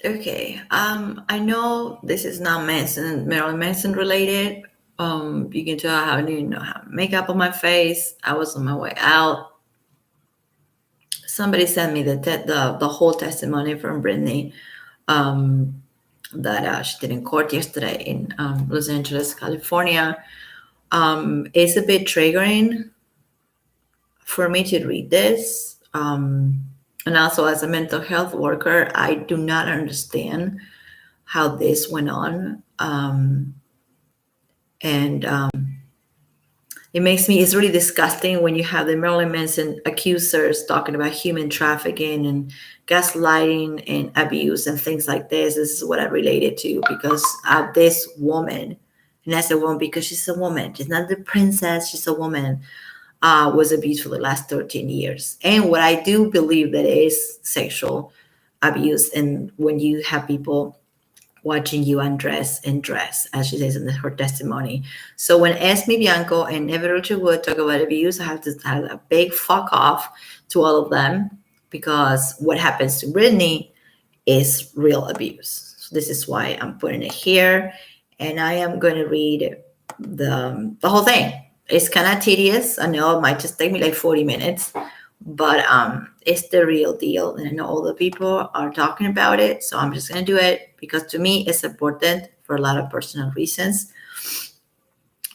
Okay. I know this is not Marilyn Manson related. You can tell I didn't even know how to make up on my face. I was on my way out. Somebody sent me the whole testimony from Britney, that she did in court yesterday in Los Angeles, California. It's a bit triggering for me to read this. And also, as a mental health worker, I do not understand how this went on. And it's really disgusting when you have the Marilyn Manson accusers talking about human trafficking and gaslighting and abuse and things like this. This is what I related to because this woman, and that's a woman because she's a woman. She's not the princess, she's a woman, was abused for the last 13 years. And what I do believe that is sexual abuse. And when you have people watching you undress and dress, as she says in her testimony. So when Esme Bianco and Everett Wood talk about abuse, I have to have a big fuck off to all of them because what happens to Britney is real abuse. So this is why I'm putting it here, and I am going to read the whole thing. It's kind of tedious. I know it might just take me like 40 minutes, but it's the real deal. And I know all the people are talking about it, so I'm just going to do it because to me it's important for a lot of personal reasons.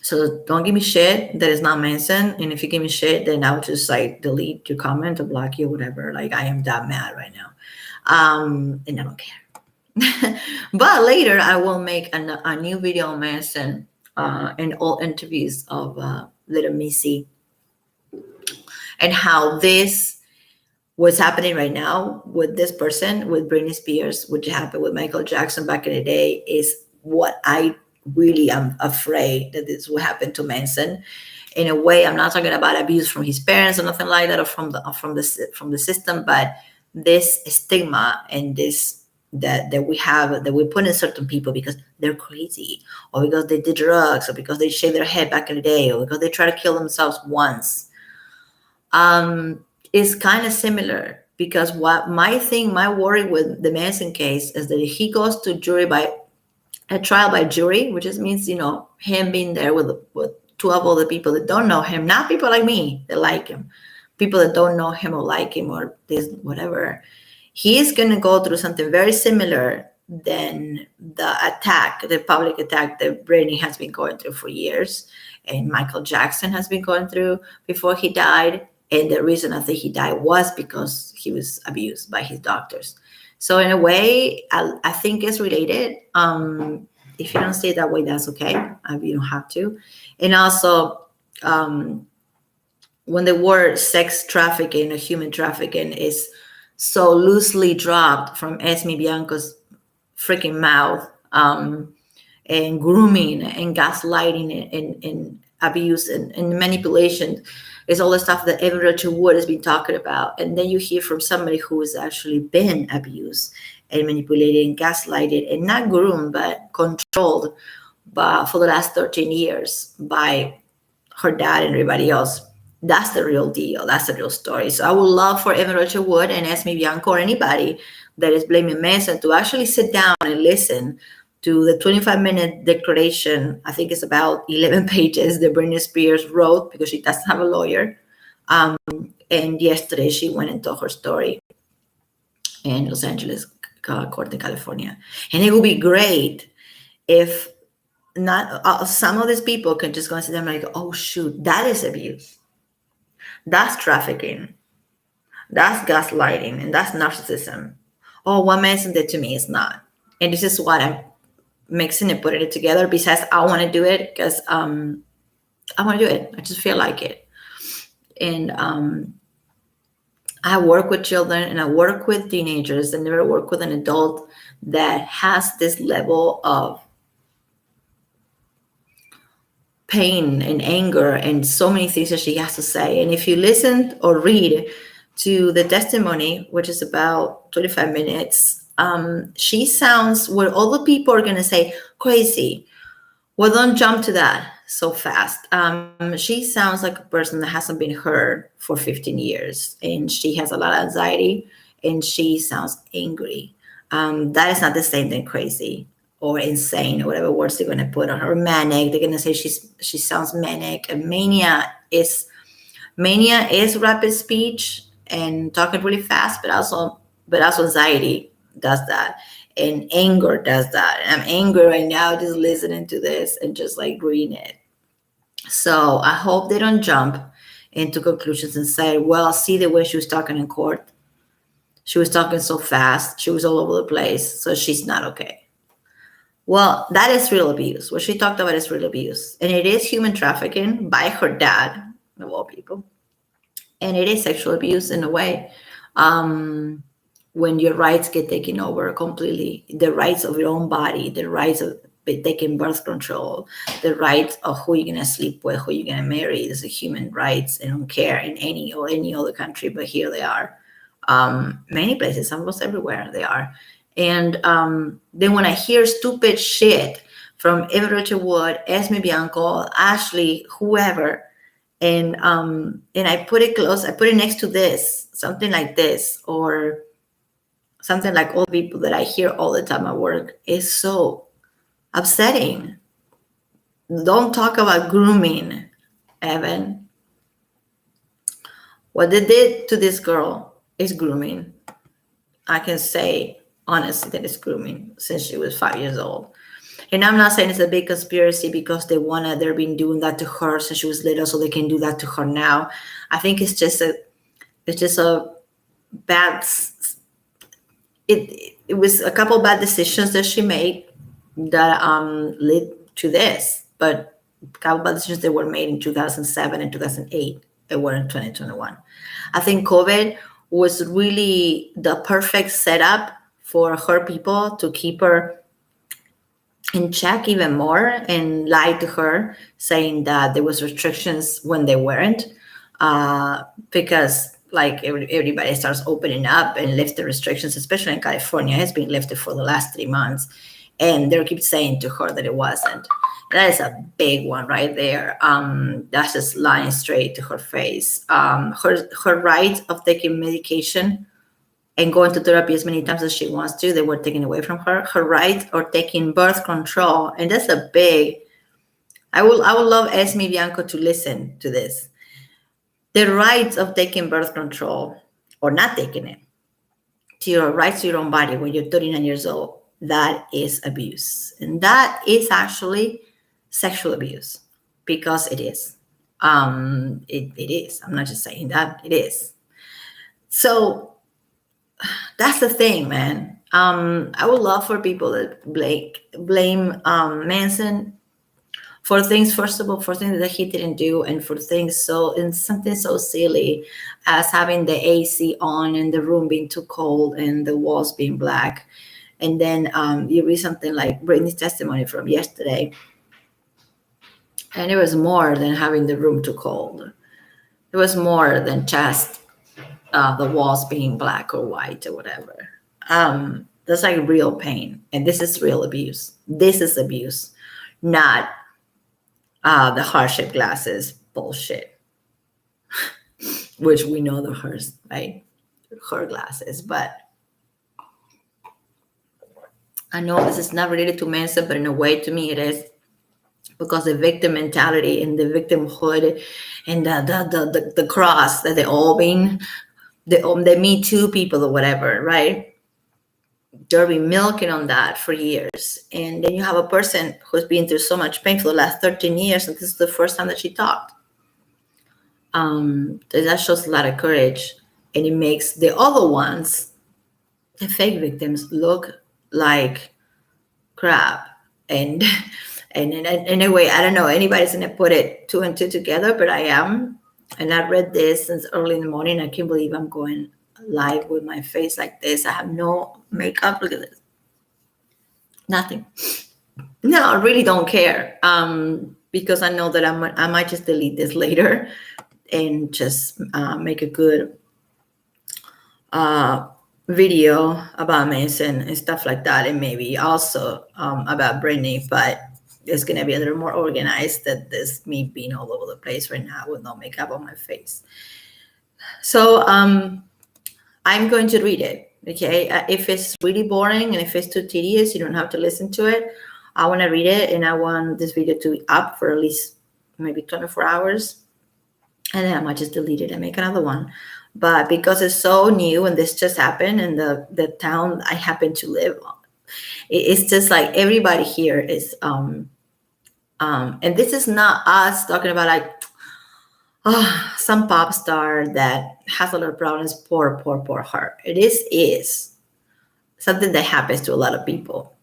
So don't give me shit that is not mentioned. And if you give me shit, then I'll just like delete your comment or block you or whatever. Like I am that mad right now. And I don't care. But later I will make a new video on Manson and all interviews of little Missy and how this what's happening right now with this person, with Britney Spears, which happened with Michael Jackson back in the day, is what I really am afraid that this will happen to Manson. In a way, I'm not talking about abuse from his parents or nothing like that, or from the system, but this stigma and this that we have that we put in certain people because they're crazy, or because they did drugs, or because they shaved their head back in the day, or because they try to kill themselves once. Is kind of similar because what my worry with the Manson case is that if he goes to trial by jury, which just means him being there with 12 other people that don't know him, not people like me that like him, people that don't know him or like him or this whatever, he is going to go through something very similar than the public attack that Britney has been going through for years, and Michael Jackson has been going through before he died. And the reason I think he died was because he was abused by his doctors. So in a way, I think it's related. If you don't see it that way, that's okay. You don't have to. And also, when the word sex trafficking or human trafficking is so loosely dropped from Esme Bianco's freaking mouth, and grooming and gaslighting and abuse and manipulation is all the stuff that Everett Wood has been talking about. And then you hear from somebody who has actually been abused and manipulated and gaslighted and not groomed, but controlled for the last 13 years by her dad and everybody else. That's the real deal. That's the real story. So I would love for Everett Wood and Esme Bianco or anybody that is blaming Manson to actually sit down and listen to the 25-minute declaration. I think it's about 11 pages that Britney Spears wrote because she doesn't have a lawyer. And yesterday she went and told her story in Los Angeles court in California. And it would be great if not some of these people can just go and see them like, oh shoot, that is abuse. That's trafficking. That's gaslighting, and that's narcissism. Oh, what Manson did to me is not. And this is what I'm mixing and putting it together. Besides, I want to do it because I want to do it. I just feel like it. And I work with children and I work with teenagers. I never work with an adult that has this level of pain and anger and so many things that she has to say. And if you listen or read to the testimony, which is about 25 minutes, she sounds where all the people are going to say crazy. Well, don't jump to that so fast. She sounds like a person that hasn't been heard for 15 years, and she has a lot of anxiety and she sounds angry. That is not the same thing crazy or insane or whatever words they're going to put on her. Manic. They're going to say she sounds manic. And mania is rapid speech and talking really fast, but also anxiety does that, and anger does that. And I'm angry right now just listening to this and just like reading it. So I hope they don't jump into conclusions and say, well, see the way she was talking in court. She was talking so fast. She was all over the place. So she's not okay. Well, that is real abuse. What she talked about is real abuse. And it is human trafficking by her dad, of all people. And it is sexual abuse in a way. When your rights get taken over completely, the rights of your own body, the rights of taking birth control, the rights of who you're gonna sleep with, who you're gonna marry. These are human rights. They don't care in any other country, but here they are. Many places, almost everywhere they are. And then when I hear stupid shit from Eva Richard Wood, Esme Bianco, Ashley, whoever, and I put it close, I put it next to this, something like this, or something like all the people that I hear all the time at work, is so upsetting. Don't talk about grooming, Evan. What they did to this girl is grooming. I can say honestly that it's grooming since she was 5 years old. And I'm not saying it's a big conspiracy because they've been doing that to her since she was little, so they can do that to her now. I think it's just a bad. It was a couple bad decisions that she made that led to this, but a couple bad decisions that were made in 2007 and 2008. They were in 2021. I think COVID was really the perfect setup for her people to keep her in check even more and lie to her, saying that there was restrictions when they weren't, because like everybody starts opening up and lift the restrictions, especially in California. It's been lifted for the last 3 months, and they keep saying to her that it wasn't. That is a big one right there. That's just lying straight to her face. Her right of taking medication and going to therapy as many times as she wants to, they were taken away from her. Her right of taking birth control, and that's a big. I would love Esme Bianco to listen to this. The rights of taking birth control or not taking it, to your rights to your own body when you're 39 years old, that is abuse. And that is actually sexual abuse, because it is. It is. I'm not just saying that, it is. So that's the thing, man. I would love for people to blame Manson for things, first of all, for things that he didn't do, and for things something so silly as having the AC on and the room being too cold and the walls being black. And then you read something like Britney's testimony from yesterday, and it was more than having the room too cold. It was more than just the walls being black or white or whatever. That's like real pain, and this is real abuse. This is abuse, not the hardship glasses bullshit, which we know the hers, right? Her glasses. But I know this is not related to Manson, but in a way to me it is, because the victim mentality and the victimhood and the cross that they all been, the Me Too people or whatever, right? They've been milking on that for years. And then you have a person who's been through so much pain for the last 13 years, and this is the first time that she talked. That shows a lot of courage, and it makes the other ones, the fake victims, look like crap. And in a way, I don't know, anybody's gonna put it 2 and 2 together, but I am. And I read this since early in the morning. I can't believe I'm going live with my face like this. I have no makeup. Look at this. Nothing. No, I really don't care, because I know that I might just delete this later and just make a good video about Manson and stuff like that, and maybe also about Britney, but it's going to be a little more organized than this me being all over the place right now with no makeup on my face. So I'm going to read it. Okay. If it's really boring and if it's too tedious, you don't have to listen to it. I want to read it, and I want this video to be up for at least maybe 24 hours. And then I might just delete it and make another one. But because it's so new and this just happened in the town I happen to live on, it's just like everybody here is and this is not us talking about like some pop star that has a lot of problems. Poor her. It is something that happens to a lot of people,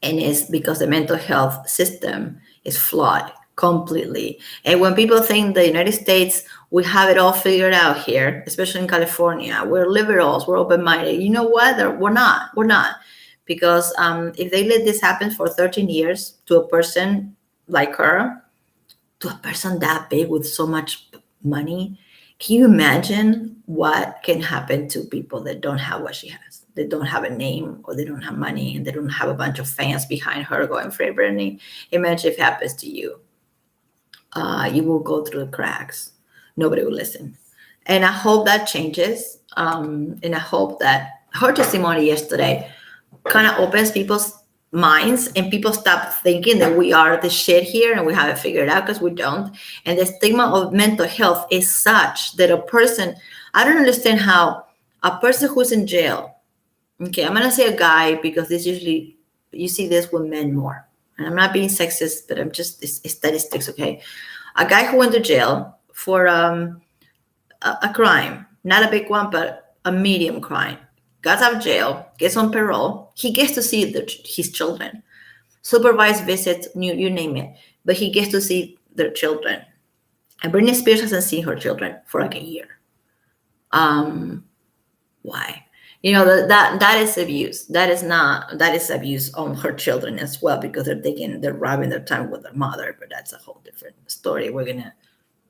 and it's because the mental health system is flawed completely. And when people think the United States, we have it all figured out here, especially in California, we're liberals, we're open-minded. You know what? We're not. Because if they let this happen for 13 years to a person like her, to a person that big with so much money, can you imagine what can happen to people that don't have what she has? They don't have a name, or they don't have money, and they don't have a bunch of fans behind her going, "Free Britney." Imagine if it happens to you. You will go through the cracks. Nobody will listen. And I hope that changes. And I hope that her testimony yesterday kind of opens people's minds, and people stop thinking that we are the shit here and we have it figured out, because we don't. And the stigma of mental health is such that a person, I don't understand how a person who's in jail, okay, I'm gonna say a guy because this usually, you see this with men more, and I'm not being sexist, but I'm just, it's statistics, okay? A guy who went to jail for a crime, not a big one, but a medium crime, got out of jail, gets on parole, he gets to see his children, supervised visits, you name it, but he gets to see their children. And Britney Spears hasn't seen her children for like a year. Why? You know, that is abuse. That is abuse on her children as well, because they're robbing their time with their mother. But that's a whole different story. We're gonna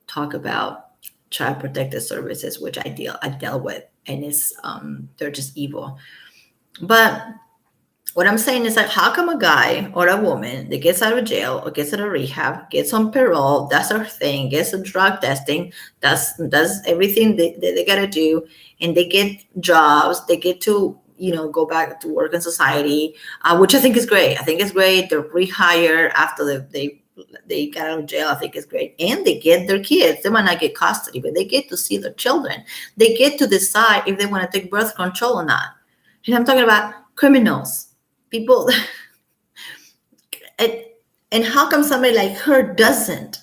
talk about child protective services, which I dealt with, and it's they're just evil. But what I'm saying is, like, how come a guy or a woman that gets out of jail or gets out of rehab, gets on parole, does her thing, gets a drug testing, does everything they gotta do, and they get jobs, they get to, you know, go back to work in society, which I think is great. I think it's great. They're rehired after they got out of jail. I think it's great. And they get their kids. They might not get custody, but they get to see their children. They get to decide if they want to take birth control or not. And I'm talking about criminals, people. And how come somebody like her doesn't?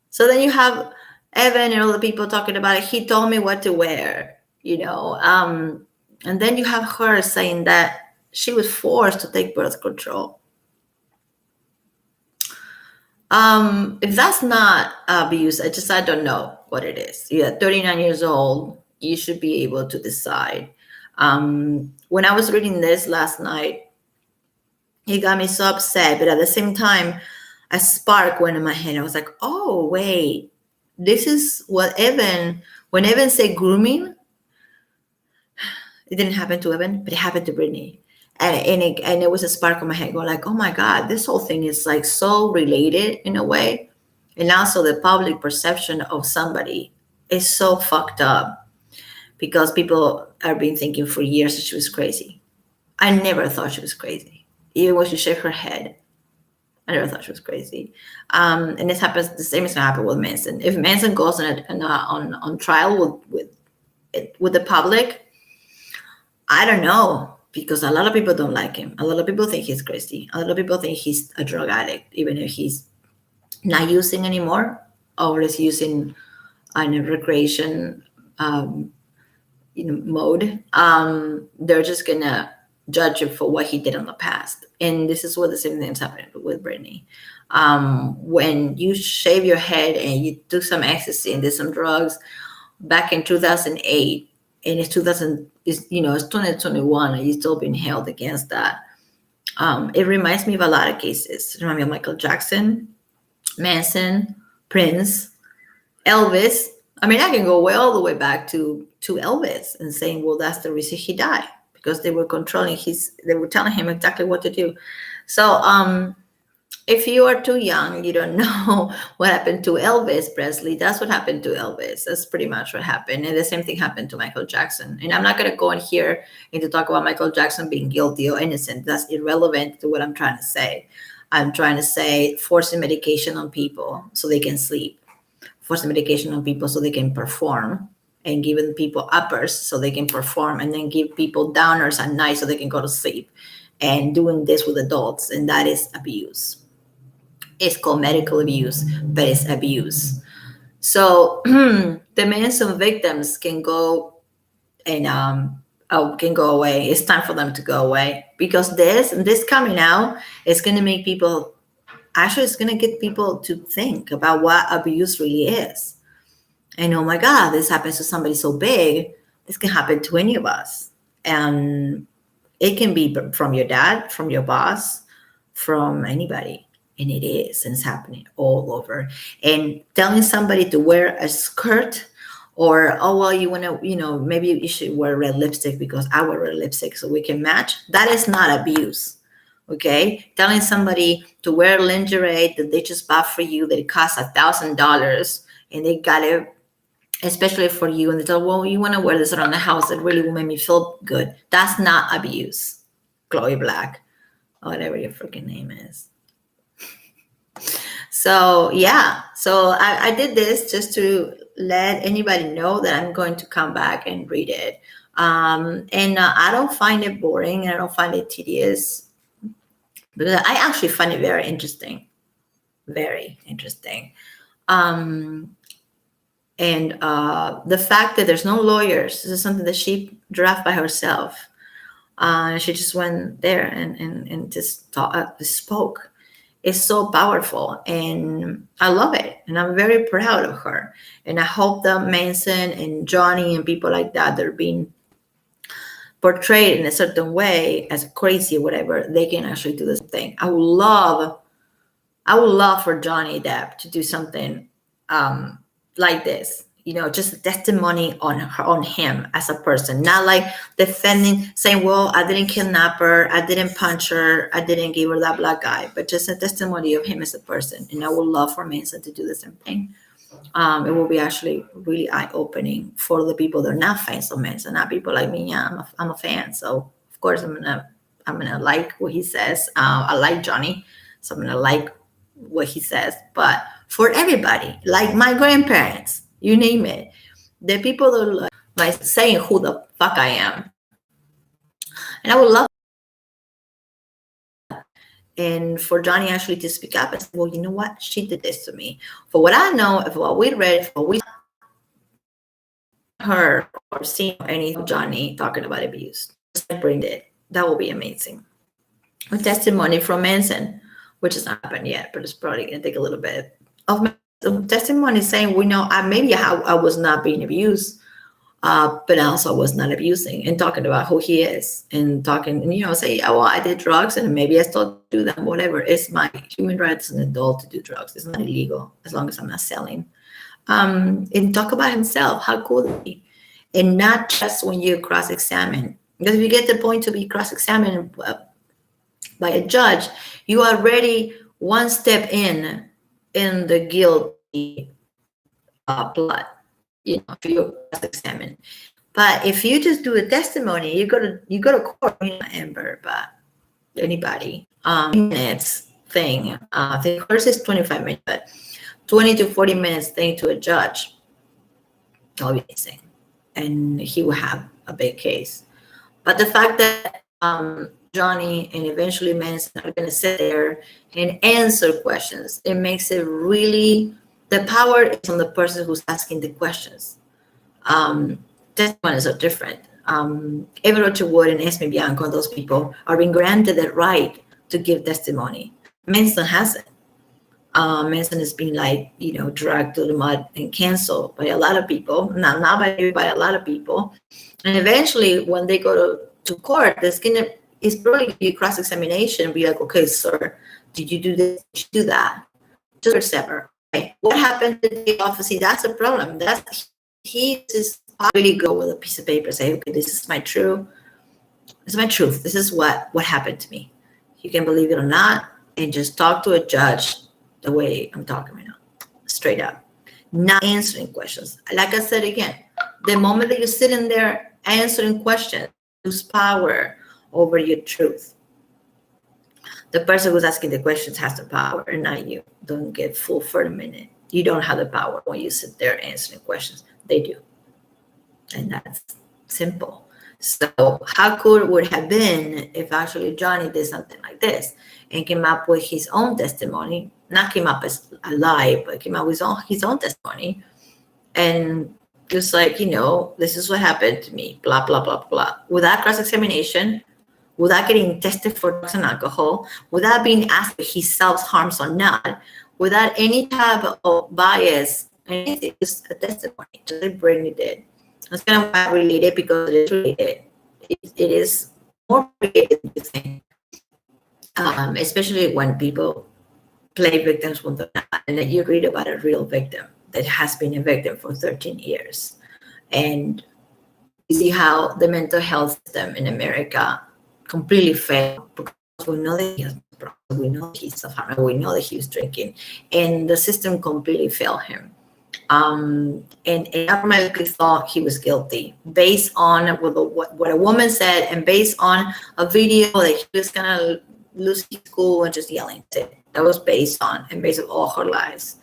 So then you have Evan and all the people talking about it. He told me what to wear, you know. And then you have her saying that she was forced to take birth control. If that's not abuse, I don't know what it is. You're 39 years old. You should be able to decide. When I was reading this last night, it got me so upset. But at the same time, a spark went in my head. I was like, oh, wait. This is what when Evan said grooming, it didn't happen to Evan, but it happened to Britney. And it was a spark in my head going like, oh my God, this whole thing is like so related in a way. And also the public perception of somebody is so fucked up, because people have been thinking for years that she was crazy. I never thought she was crazy. Even when she shook her head, I never thought she was crazy. And this happens, the same is gonna happen with Manson. If Manson goes on trial with the public, I don't know, because a lot of people don't like him. A lot of people think he's crazy. A lot of people think he's a drug addict, even if he's not using anymore, or is using in a recreation mode. They're just gonna judge him for what he did in the past. And this is what the same thing's happening with Britney. When you shave your head and you took some ecstasy and did some drugs back in 2008, and it's 2021, and you're still being held against that. It reminds me of a lot of cases. It reminds me of Michael Jackson, Manson, Prince, Elvis. I mean, I can go all the way back to Elvis and saying, well, that's the reason he died, because they were controlling they were telling him exactly what to do. So if you are too young, you don't know what happened to Elvis Presley. That's what happened to Elvis. That's pretty much what happened. And the same thing happened to Michael Jackson. And I'm not going to go in here and to talk about Michael Jackson being guilty or innocent. That's irrelevant to what I'm trying to say. I'm trying to say forcing medication on people so they can sleep, forcing medication on people so they can perform, and giving people uppers so they can perform, and then give people downers at night so they can go to sleep, and doing this with adults. And that is abuse. It's called medical abuse, but it's abuse. So the Manson victims can go and can go away. It's time for them to go away, because this coming out is going to make people, actually it's going to get people to think about what abuse really is. And oh my God, this happens to somebody so big, this can happen to any of us. And it can be from your dad, from your boss, from anybody. And it is, and it's happening all over. And telling somebody to wear a skirt, or, oh, well, you want to, maybe you should wear red lipstick because I wear red lipstick so we can match. That is not abuse. Okay. Telling somebody to wear lingerie that they just bought for you, that it costs $1,000, and they got it especially for you. And they tell, well, you want to wear this around the house. It really will make me feel good. That's not abuse. Chloe Black, or whatever your freaking name is. So yeah, so I did this just to let anybody know that I'm going to come back and read it. And I don't find it boring, and I don't find it tedious, because I actually find it very interesting. Very interesting. And the fact that there's no lawyers, this is something that she drafted by herself. She just went there and just spoke. Is so powerful, and I love it, and I'm very proud of her. And I hope that Manson and Johnny and people like that are being portrayed in a certain way as crazy or whatever, they can actually do this thing. I would love for Johnny Depp to do something like this. Just a testimony on him as a person, not like defending, saying, well, I didn't kidnap her, I didn't punch her, I didn't give her that black eye, but just a testimony of him as a person. And I would love for Manson to do the same thing. It will be actually really eye-opening for the people that are not fans of Manson, not people like me. Yeah, I'm a fan, so of course I'm gonna like what he says. I like Johnny, so I'm gonna like what he says. But for everybody, like my grandparents, you name it, the people that are like saying who the fuck I am. And I would love, and for Johnny actually to speak up and say, well, you know what? She did this to me. For what I know, for what we read, for what we heard or seen any of Johnny talking about abuse, just like bring it. That will be amazing. A testimony from Manson, which has not happened yet, but it's probably going to take a little bit of testimony saying, we know I was not being abused, but also was not abusing, and talking about who he is, and talking, and say, oh, well, I did drugs and maybe I still do them, whatever. It's my human rights as an adult to do drugs. It's not illegal as long as I'm not selling. And talk about himself, how cool is he? And not just when you cross-examine, because if you get to the point to be cross-examined by a judge, you are already one step in the guilty plot. If you cross-examine. But if you just do a testimony, you go to court, not Amber, but anybody. Minutes thing. The course is 25 minutes, but 20 to 40 minutes thing to a judge. Obviously, and he will have a big case. But the fact that Johnny and eventually Manson are going to sit there and answer questions, it makes it really, the power is on the person who's asking the questions. Testimonies are different. Everett Wood and Esme Bianco, those people are being granted the right to give testimony. Manson hasn't. Manson has been dragged to the mud and canceled by a lot of people, not by me, by a lot of people. And eventually, when they go to court, it's probably be cross-examination and be like, okay, sir, did you do this? Did you do that? Just separate. Okay. What happened to the officer? That's a problem. He just really go with a piece of paper and say, okay, this is my truth. This is my truth. This is what happened to me. You can believe it or not. and just talk to a judge the way I'm talking right now, straight up, not answering questions. Like I said again, the moment that you sit in there answering questions, lose power over your truth. The person who's asking the questions has the power, and not you. Don't get fooled for a minute. You don't have the power when you sit there answering questions. They do. And that's simple. So how cool it would have been if actually Johnny did something like this and came up with his own testimony, not came up as a lie, but came up with his own testimony, and just like, this is what happened to me, blah, blah, blah, blah, without cross-examination, without getting tested for drugs and alcohol, without being asked if he self-harms or not, without any type of bias, anything, just a testimony, just like Britney did. That's kind of why I related, because it is related. It is more related than you think, especially when people play victims when they're not, and then you read about a real victim that has been a victim for 13 years. And you see how the mental health system in America completely failed, because we know that he has problems, we know that he's suffering, we know that he was drinking, and the system completely failed him. And I automatically thought he was guilty based on what a woman said, and based on a video that he was gonna lose his cool and just yelling. That was based on, and based on all her lies.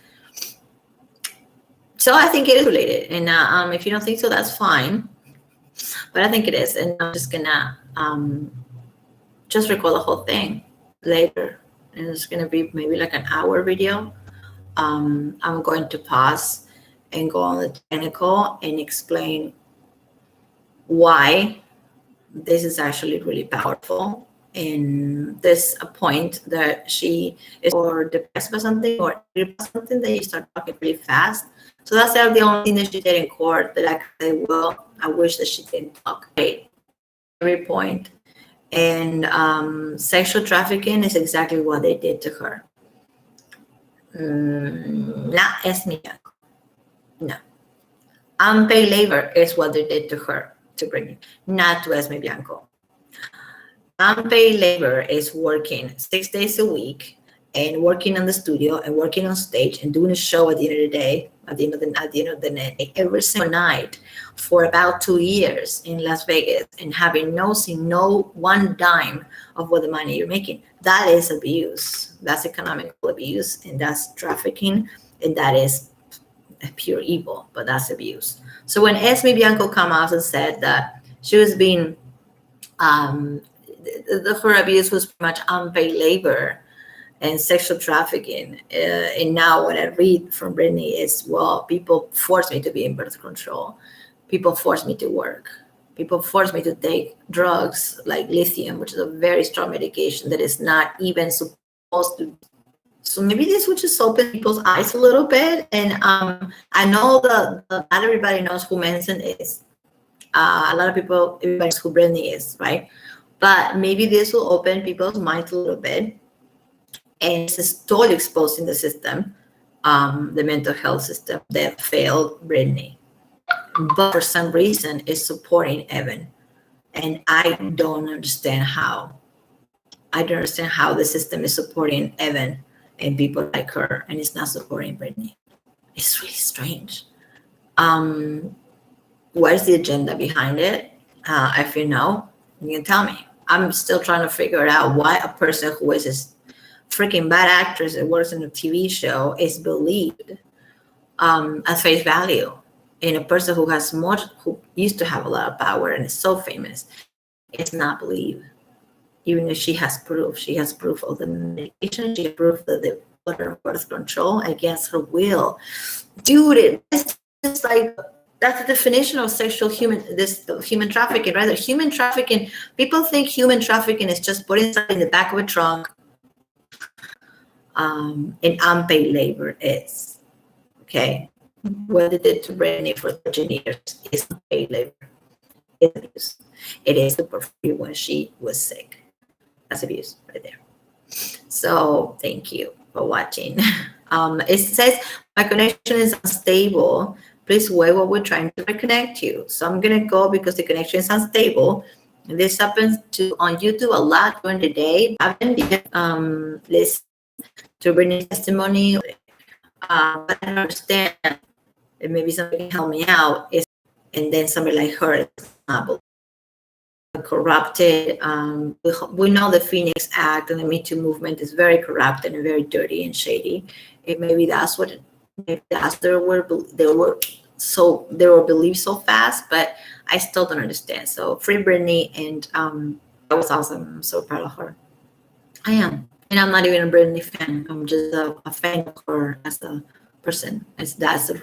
So I think it is related, and if you don't think so, that's fine. But I think it is, and I'm just gonna just record the whole thing later, and it's gonna be maybe like an hour video. I'm going to pause and go on the technical and explain why this is actually really powerful. And there's a point that she is or depressed by something or angry about something that you start talking really fast. So that's the only thing that she did in court that I could say, well, I wish that she didn't talk. Great. Every point. And sexual trafficking is exactly what they did to her. Not Esmia. No. Unpaid labor is what they did to her, to Britney, not to Esme Bianco. Unpaid labor is working 6 days a week and working on the studio and working on stage and doing a show at the end of the day, at the end of the night, every single night for about 2 years in Las Vegas, and having no one dime of what the money you're making. That is abuse. That's economical abuse, and that's trafficking, and that is pure evil, but that's abuse. So when Esme Bianco came out and said that she was being, her abuse was pretty much unpaid labor and sexual trafficking, and now what I read from Britney is, well, people forced me to be in birth control. People forced me to work. People forced me to take drugs like lithium, which is a very strong medication that is not even supposed to. So maybe this would just open people's eyes a little bit. And I know not everybody knows who Manson is. A lot of people, everybody knows who Britney is, right? But maybe this will open people's minds a little bit. And it's just totally exposing the system, the mental health system that failed Britney. But for some reason, it's supporting Evan. And I don't understand how. I don't understand how the system is supporting Evan and people like her, and it's not supporting Britney. It's really strange. What is the agenda behind it? If you know, you can tell me. I'm still trying to figure out why a person who is this freaking bad actress that works in a TV show is believed at face value. And a person who has much, who used to have a lot of power and is so famous, is not believed. Even if she has proof of the medication, she has proof that they put her on birth control against her will. Dude, it's just like, that's the definition of human trafficking, right? The human trafficking, people think human trafficking is just putting something in the back of a trunk, and unpaid labor is, okay? What they did to Britney for 13 years is unpaid labor. It's abuse. It is super free when she was sick. That's abuse right there. So thank you for watching. It says my connection is unstable. Please wait while we're trying to reconnect you. So I'm gonna go because the connection is unstable. This happens to on YouTube a lot during the day. I've been listen to Britney's testimony. But I don't understand. And maybe somebody can help me out. And then somebody like her is not corrupted. We know the Phoenix Act and the Me Too movement is very corrupt and very dirty and shady. And maybe that's what maybe that's they were believed so fast, but I still don't understand. So free Britney, and that was awesome. I'm so proud of her. I am, and I'm not even a Britney fan. I'm just a fan of her as a person. That's the